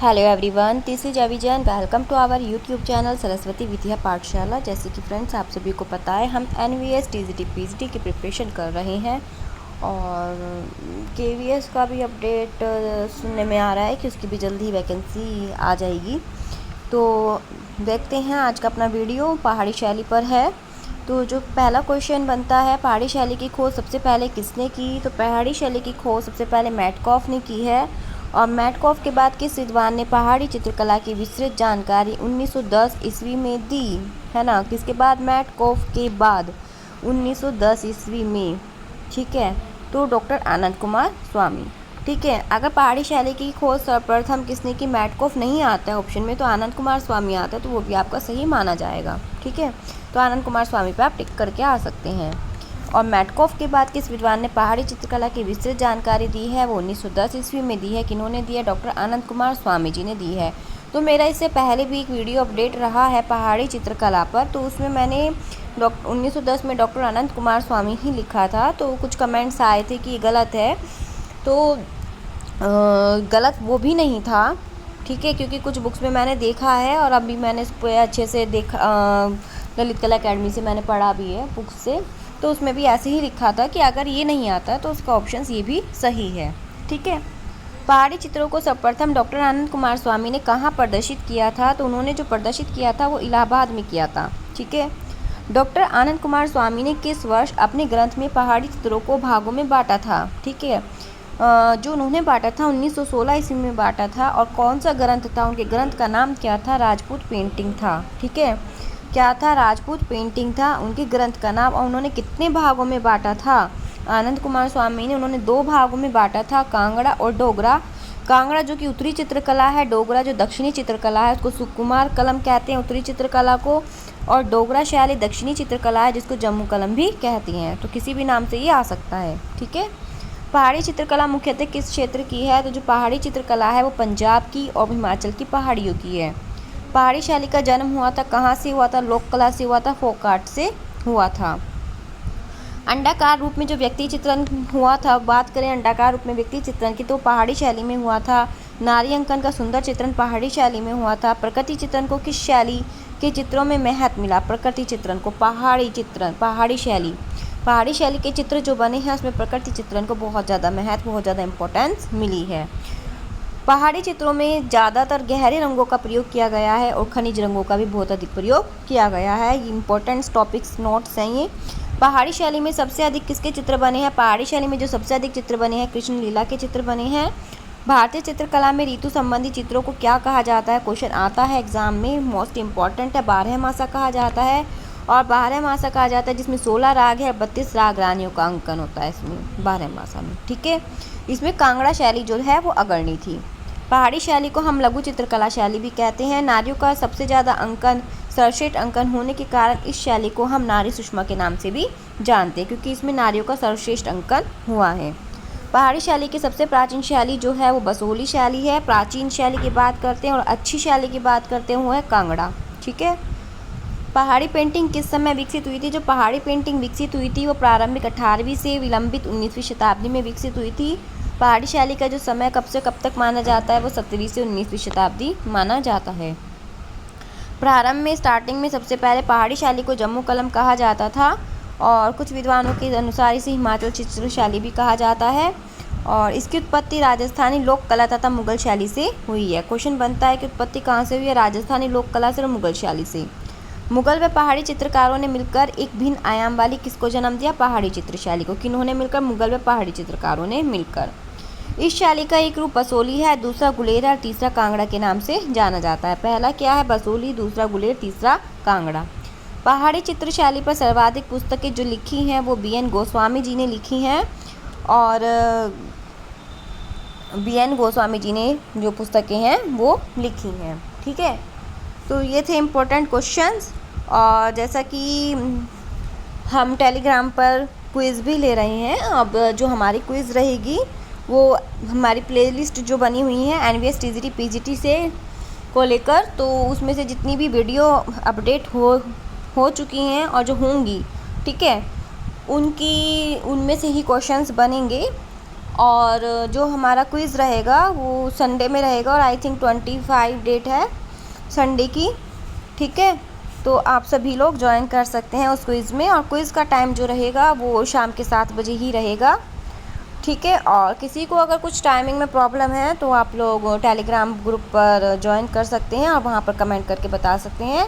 Hello everyone, this is Avijan. Welcome to our YouTube channel Saraswati Vidya Pathshala. जैसे कि friends आप सभी को पता है, हम एनवीएस टीजीटी पीजीटी की प्रिपरेशन कर रहे हैं और केवीएस का भी अपडेट सुनने में आ रहा है कि उसकी भी जल्दी वैकेंसी आ जाएगी। तो देखते हैं, आज का अपना वीडियो पहाड़ी शैली पर है। तो जो पहला क्वेश्चन बनता है, पहाड़ी शैली की खोज सबसे पहले किसने की? तो पहाड़ी शैली की खोज सबसे पहले मैटकॉफ ने की है। और मैटकॉफ के बाद किस विद्वान ने पहाड़ी चित्रकला की विस्तृत जानकारी 1910 ईस्वी में दी? है ना, किसके बाद? मैटकॉफ के बाद 1910 ईस्वी में। ठीक है, तो डॉक्टर आनंद कुमार स्वामी। ठीक है, अगर पहाड़ी शैली की खोज सर्वप्रथम किसने की? मैटकॉफ नहीं आता है ऑप्शन में, तो आनंद कुमार स्वामी आता है, तो वो भी आपका सही माना जाएगा। ठीक है, तो आनंद कुमार स्वामी पे आप टिक करके आ सकते हैं। और मैटकॉफ के बाद किस विद्वान ने पहाड़ी चित्रकला की विस्तृत जानकारी दी है? वो 1910 ईस्वी में दी है। किन्होंने दी है? डॉक्टर आनंद कुमार स्वामी जी ने दी है। तो मेरा इससे पहले भी एक वीडियो अपडेट रहा है पहाड़ी चित्रकला पर, तो उसमें मैंने 1910 में डॉक्टर आनंद कुमार स्वामी ही लिखा था। तो कुछ कमेंट्स आए थे कि गलत है, तो गलत वो भी नहीं था। ठीक है, क्योंकि कुछ बुक्स में मैंने देखा है और अभी मैंने इस पर अच्छे से देखा, ललित कला अकेडमी से मैंने पढ़ा भी है बुक्स से, तो उसमें भी ऐसे ही लिखा था कि अगर ये नहीं आता तो उसका ऑप्शन ये भी सही है। ठीक है, पहाड़ी चित्रों को सर्वप्रथम डॉक्टर आनंद कुमार स्वामी ने कहाँ प्रदर्शित किया था? तो उन्होंने जो प्रदर्शित किया था वो इलाहाबाद में किया था। ठीक है, डॉक्टर आनंद कुमार स्वामी ने किस वर्ष अपने ग्रंथ में पहाड़ी चित्रों को भागों में बांटा था? ठीक है, जो उन्होंने बांटा था 1916 ईस्वी में बांटा था। और कौन सा ग्रंथ था? उनके ग्रंथ का नाम क्या था? राजपूत पेंटिंग था। ठीक है, क्या था? राजपूत पेंटिंग था उनके ग्रंथ का नाम। और उन्होंने कितने भागों में बांटा था? आनंद कुमार स्वामी ने उन्होंने 2 भागों में बांटा था, कांगड़ा और डोगरा। कांगड़ा जो कि उत्तरी चित्रकला है, डोगरा जो दक्षिणी चित्रकला है, उसको सुकुमार कलम कहते हैं उत्तरी चित्रकला को, और डोगरा शैली दक्षिणी चित्रकला है जिसको जम्मू कलम भी कहती हैं। तो किसी भी नाम से ये आ सकता है। ठीक है, पहाड़ी चित्रकला मुख्यतः किस क्षेत्र की है? तो जो पहाड़ी चित्रकला है वो पंजाब की और हिमाचल की पहाड़ियों की है। पहाड़ी शैली का जन्म हुआ था, कहाँ से हुआ था? लोक कला से हुआ था, फोक आर्ट से हुआ था। अंडाकार रूप में जो व्यक्ति चित्रण हुआ था, बात करें अंडाकार रूप में व्यक्ति चित्रण की, तो पहाड़ी शैली में हुआ था। नारी अंकन का सुंदर चित्रण पहाड़ी शैली में हुआ था। प्रकृति चित्रण को किस शैली के चित्रों में महत्व मिला? प्रकृति चित्रण को पहाड़ी चित्रण, पहाड़ी शैली के चित्र जो बने हैं उसमें प्रकृति चित्रण को बहुत ज़्यादा महत्व, बहुत ज़्यादा इम्पोर्टेंस मिली है। पहाड़ी चित्रों में ज़्यादातर गहरे रंगों का प्रयोग किया गया है और खनिज रंगों का भी बहुत अधिक प्रयोग किया गया है। ये इंपॉर्टेंट टॉपिक्स नोट्स हैं ये। पहाड़ी शैली में सबसे अधिक किसके चित्र बने हैं? पहाड़ी शैली में जो सबसे अधिक चित्र बने हैं, कृष्ण लीला के चित्र बने हैं। भारतीय चित्रकला में ऋतु संबंधी चित्रों को क्या कहा जाता है? क्वेश्चन आता है एग्जाम में, मोस्ट इंपॉर्टेंट है। बारहमासा कहा जाता है, और बारहमासा कहा जाता है जिसमें 16 राग है, 32 राग रानियों का अंकन होता है इसमें बारहमासा में। ठीक है, इसमें कांगड़ा शैली जो है वो अग्रणी थी। पहाड़ी शैली को हम लघु चित्रकला शैली भी कहते हैं। नारियों का सबसे ज़्यादा अंकन, सर्वश्रेष्ठ अंकन होने के कारण इस शैली को हम नारी सुषमा के नाम से भी जानते हैं, क्योंकि इसमें नारियों का सर्वश्रेष्ठ अंकन हुआ है। पहाड़ी शैली की सबसे प्राचीन शैली जो है वो बसोली शैली है। प्राचीन शैली की बात करते हैं, और अच्छी शैली की बात करते हैं वो है कांगड़ा। ठीक है, पहाड़ी पेंटिंग किस समय विकसित हुई थी? जो पहाड़ी पेंटिंग विकसित हुई थी वो प्रारंभिक 18वीं से विलंबित 19वीं शताब्दी में विकसित हुई थी। पहाड़ी शैली का जो समय कब से कब तक माना जाता है वो 17वीं से 19वीं शताब्दी माना जाता है। प्रारंभ में, स्टार्टिंग में सबसे पहले पहाड़ी शैली को जम्मू कलम कहा जाता था, और कुछ विद्वानों के अनुसार इसे हिमाचल चित्र शैली भी कहा जाता है। और इसकी उत्पत्ति राजस्थानी लोक कला तथा मुगल शैली से हुई है। क्वेश्चन बनता है कि उत्पत्ति कहाँ से हुई है? राजस्थानी लोक कला से और मुगल शैली से। मुगल व पहाड़ी चित्रकारों ने मिलकर एक भिन्न आयाम वाली किसको जन्म दिया? पहाड़ी चित्र शैली को। किन्होंने मिलकर? मुगल व पहाड़ी चित्रकारों ने मिलकर। इस शैली का एक रूप बसोली है, दूसरा गुलेर और तीसरा कांगड़ा के नाम से जाना जाता है। पहला क्या है? बसोली, दूसरा गुलेर, तीसरा कांगड़ा। पहाड़ी चित्र शैली पर सर्वाधिक पुस्तकें जो लिखी हैं वो BN गोस्वामी जी ने लिखी हैं, और BN गोस्वामी जी ने जो पुस्तकें हैं वो लिखी हैं। ठीक है, तो ये थे इम्पोर्टेंट क्वेश्चंस। और जैसा कि हम टेलीग्राम पर क्विज़ भी ले रहे हैं, अब जो हमारी क्विज़ रहेगी वो हमारी प्लेलिस्ट जो बनी हुई है एनवीएस टीजीटी पीजीटी से को लेकर, तो उसमें से जितनी भी वीडियो अपडेट हो चुकी हैं और जो होंगी, ठीक है, उनमें से ही क्वेश्चंस बनेंगे। और जो हमारा क्विज़ रहेगा वो संडे में रहेगा और आई थिंक 25 डेट है संडे की, ठीक है। तो आप सभी लोग ज्वाइन कर सकते हैं उस क्विज़ में, और क्विज़ का टाइम जो रहेगा वो शाम के 7 बजे ही रहेगा, ठीक है। और किसी को अगर कुछ टाइमिंग में प्रॉब्लम है तो आप लोग टेलीग्राम ग्रुप पर ज्वाइन कर सकते हैं और वहाँ पर कमेंट करके बता सकते हैं।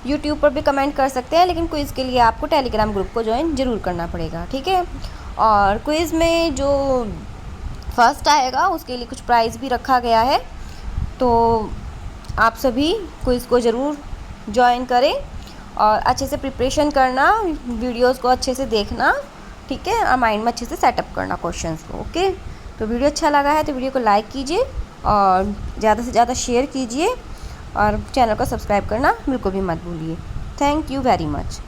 यूट्यूब पर भी कमेंट कर सकते हैं, लेकिन क्विज़ के लिए आपको टेलीग्राम ग्रुप को ज्वाइन ज़रूर करना पड़ेगा, ठीक है। और क्विज़ में जो फर्स्ट आएगा उसके लिए कुछ प्राइज़ भी रखा गया है, तो आप सभी क्विज़ को ज़रूर ज्वाइन करें और अच्छे से प्रिपरेशन करना, वीडियोस को अच्छे से देखना, ठीक है, और माइंड में अच्छे से सेटअप करना क्वेश्चंस को, ओके। तो वीडियो अच्छा लगा है तो वीडियो को लाइक कीजिए और ज़्यादा से ज़्यादा शेयर कीजिए और चैनल को सब्सक्राइब करना बिल्कुल भी मत भूलिए। Thank you very much.